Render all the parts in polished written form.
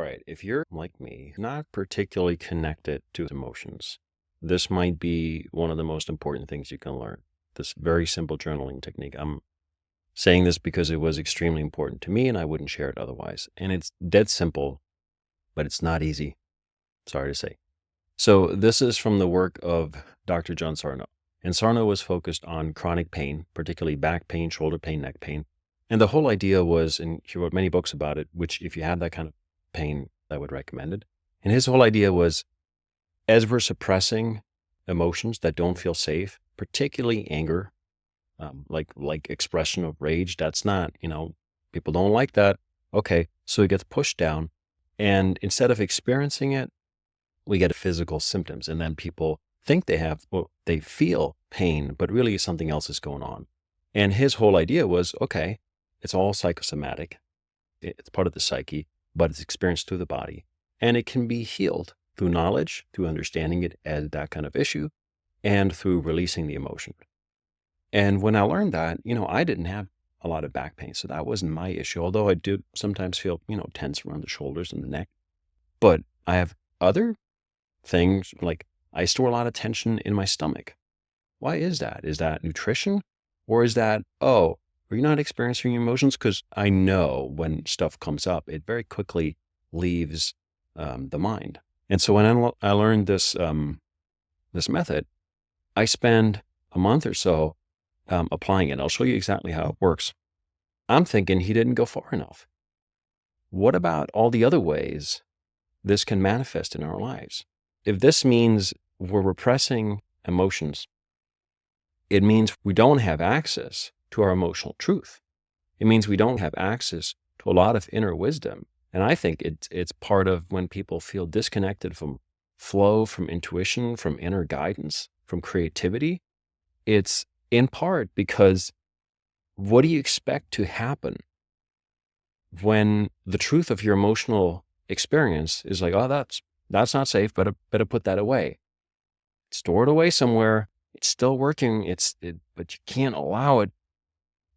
right, if you're like me, not particularly connected to emotions, this might be one of the most important things you can learn. This very simple journaling technique. I'm saying this because it was extremely important to me and I wouldn't share it otherwise. And it's dead simple, but it's not easy. Sorry to say. So this is from the work of Dr. John Sarno. And Sarno was focused on chronic pain, particularly back pain, shoulder pain, neck pain. And the whole idea was, and he wrote many books about it, which if you have that kind of pain, I would recommend it. And his whole idea was, as we're suppressing emotions that don't feel safe, particularly anger, like expression of rage, that's not, people don't like that. Okay, so it gets pushed down. And instead of experiencing it, we get physical symptoms. And then people think they feel pain, but really something else is going on. And his whole idea was, okay, it's all psychosomatic. It's part of the psyche, but it's experienced through the body. And it can be healed through knowledge, through understanding it as that kind of issue, and through releasing the emotion. And when I learned that, I didn't have a lot of back pain, so that wasn't my issue, although I do sometimes feel, tense around the shoulders and the neck. But I have other things, like I store a lot of tension in my stomach. Why is that? Is that nutrition? Or is that, are you not experiencing emotions? Because I know when stuff comes up, it very quickly leaves the mind. And so when I learned this method, I spend a month or so applying it. I'll show you exactly how it works. I'm thinking he didn't go far enough. What about all the other ways this can manifest in our lives? If this means we're repressing emotions, it means we don't have access to our emotional truth. It means we don't have access to a lot of inner wisdom. And I think it's part of when people feel disconnected from flow, from intuition, from inner guidance, from creativity. It's in part because what do you expect to happen when the truth of your emotional experience is like, that's not safe, but I better put that away. Store it away somewhere. It's still working. But you can't allow it.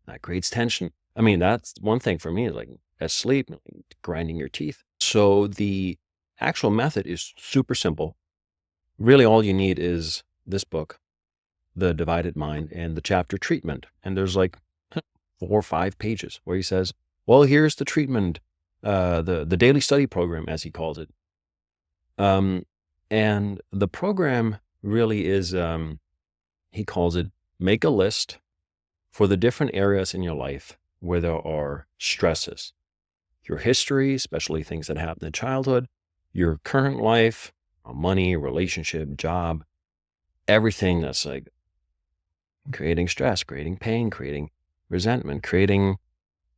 That creates tension. I mean, that's one thing for me, like asleep, grinding your teeth. So the actual method is super simple. Really, all you need is this book, The Divided Mind, and the chapter treatment. And there's like 4 or 5 pages where he says, well, here's the treatment, the daily study program, as he calls it. And the program really is, he calls it, make a list for the different areas in your life where there are stresses. Your history, especially things that happened in childhood, your current life, money, relationship, job, everything that's like creating stress, creating pain, creating resentment, creating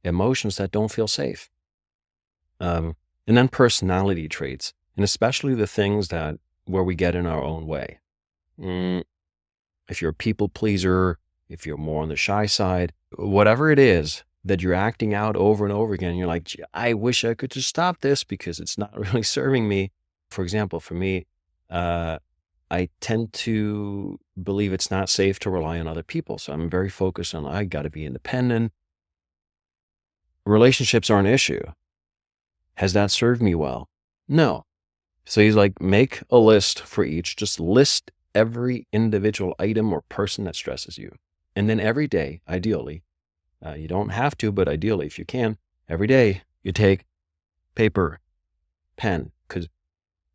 emotions that don't feel safe. And then personality traits, and especially the things where we get in our own way. If you're a people pleaser, if you're more on the shy side, whatever it is that you're acting out over and over again, you're like, gee, I wish I could just stop this because it's not really serving me. For example, for me, I tend to believe it's not safe to rely on other people. So I'm very focused on, I got to be independent. Relationships are an issue. Has that served me well? No. So he's like, make a list for each. Just list every individual item or person that stresses you. And then every day, ideally, you don't have to, but ideally, if you can, every day you take paper, pen, because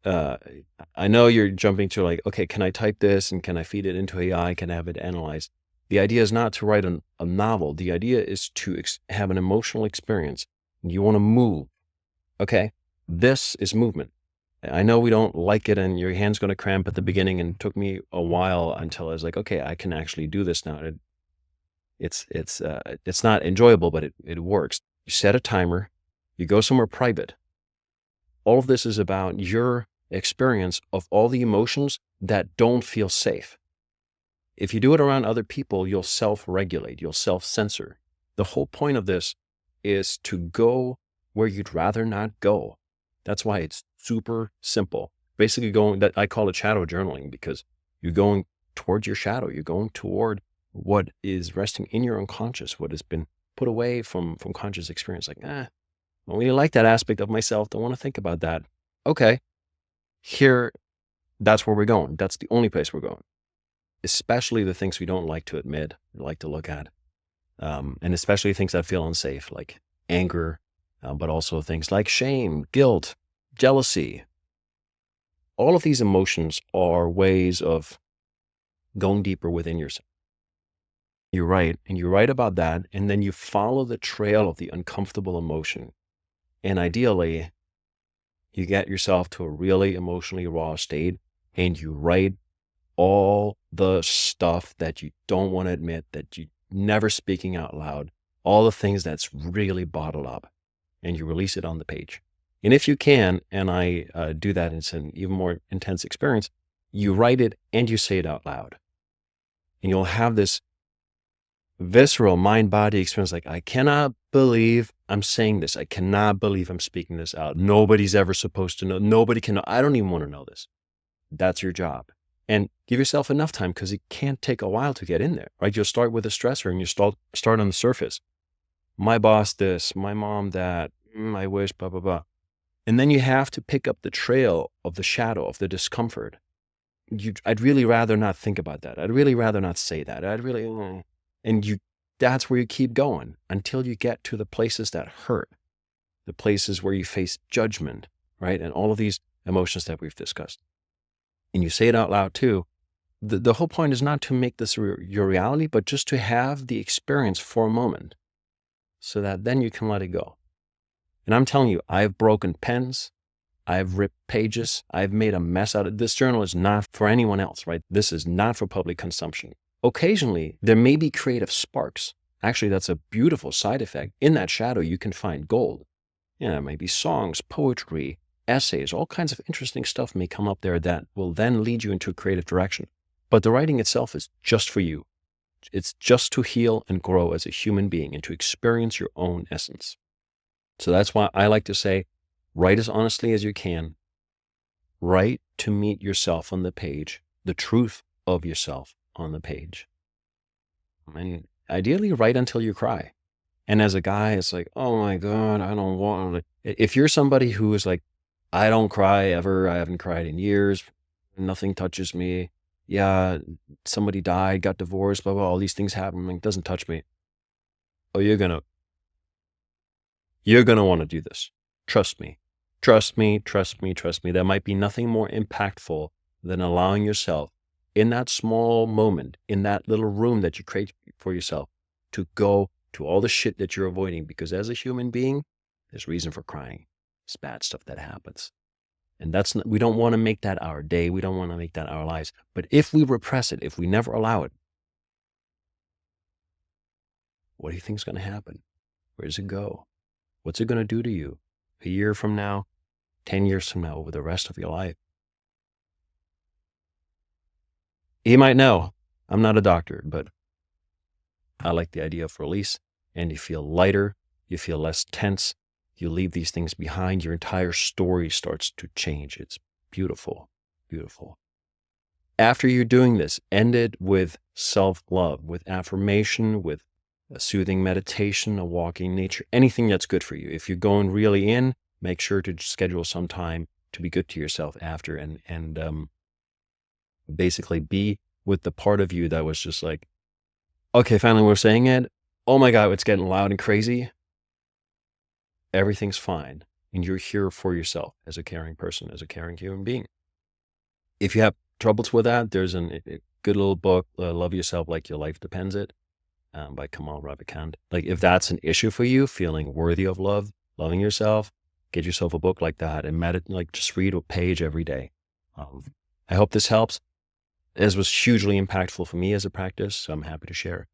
I know you're jumping to like, okay, can I type this and can I feed it into AI? Can I have it analyzed? The idea is not to write a novel. The idea is to have an emotional experience. You want to move. Okay, this is movement. I know we don't like it and your hand's going to cramp at the beginning, and it took me a while until I was like, okay, I can actually do this now. It's not enjoyable, but it works. You set a timer, you go somewhere private. All of this is about your experience of all the emotions that don't feel safe. If you do it around other people, you'll self-regulate, you'll self-censor. The whole point of this is to go where you'd rather not go. That's why it's super simple. Basically I call it shadow journaling, because you're going towards your shadow. You're going toward what is resting in your unconscious, what has been put away from conscious experience. Like, I don't really like that aspect of myself. Don't want to think about that. Okay, here, that's where we're going. That's the only place we're going. Especially the things we don't like to admit, we like to look at. And especially things that feel unsafe, like anger, but also things like shame, guilt, jealousy. All of these emotions are ways of going deeper within yourself. You write, and you write about that, and then you follow the trail of the uncomfortable emotion. And ideally, you get yourself to a really emotionally raw state, and you write all the stuff that you don't want to admit, that you never speaking out loud, all the things that's really bottled up, and you release it on the page. And if you can, and I do that, it's an even more intense experience, you write it and you say it out loud. And you'll have this visceral mind-body experience like, I cannot believe I'm saying this. I cannot believe I'm speaking this out. Nobody's ever supposed to know. Nobody can know. I don't even want to know this. That's your job. And give yourself enough time, because it can't take a while to get in there, right? You'll start with a stressor and you start on the surface. My boss this, my mom that, I wish, blah, blah, blah. And then you have to pick up the trail of the shadow, of the discomfort. I'd really rather not think about that. I'd really rather not say that. That's where you keep going until you get to the places that hurt, the places where you face judgment, right? And all of these emotions that we've discussed. And you say it out loud too. The whole point is not to make this your reality, but just to have the experience for a moment so that then you can let it go. And I'm telling you, I've broken pens, I've ripped pages, I've made a mess out of it. This journal is not for anyone else, right? This is not for public consumption. Occasionally, there may be creative sparks. Actually, that's a beautiful side effect. In that shadow, you can find gold. Maybe songs, poetry, essays, all kinds of interesting stuff may come up there that will then lead you into a creative direction. But the writing itself is just for you. It's just to heal and grow as a human being and to experience your own essence. So that's why I like to say, write as honestly as you can. Write to meet yourself on the page, the truth of yourself on the page. And ideally, write until you cry. And as a guy, it's like, oh my God, I don't want to. If you're somebody who is like, I don't cry ever, I haven't cried in years, nothing touches me. Yeah, somebody died, got divorced, blah, blah, all these things happen, it doesn't touch me. Oh, you're gonna want to do this. Trust me. Trust me, trust me, trust me. There might be nothing more impactful than allowing yourself in that small moment, in that little room that you create for yourself, to go to all the shit that you're avoiding. Because as a human being, there's reason for crying. It's bad stuff that happens. And we don't want to make that our day. We don't want to make that our lives. But if we repress it, if we never allow it, what do you think is going to happen? Where does it go? What's it going to do to you a year from now, 10 years from now, over the rest of your life? You might know. I'm not a doctor, but I like the idea of release, and you feel lighter, you feel less tense, you leave these things behind, your entire story starts to change. It's beautiful, beautiful. After you're doing this, end it with self-love, with affirmation, with a soothing meditation, a walk in nature, anything that's good for you. If you're going really in, make sure to schedule some time to be good to yourself after, and basically be with the part of you that was just like, okay, finally we're saying it. Oh my God, it's getting loud and crazy. Everything's fine. And you're here for yourself as a caring person, as a caring human being. If you have troubles with that, there's a good little book, Love Yourself Like Your Life Depends It, by Kamal Ravikant. Like, if that's an issue for you, feeling worthy of love, loving yourself, get yourself a book like that and just read a page every day. I hope this helps. This was hugely impactful for me as a practice, so I'm happy to share.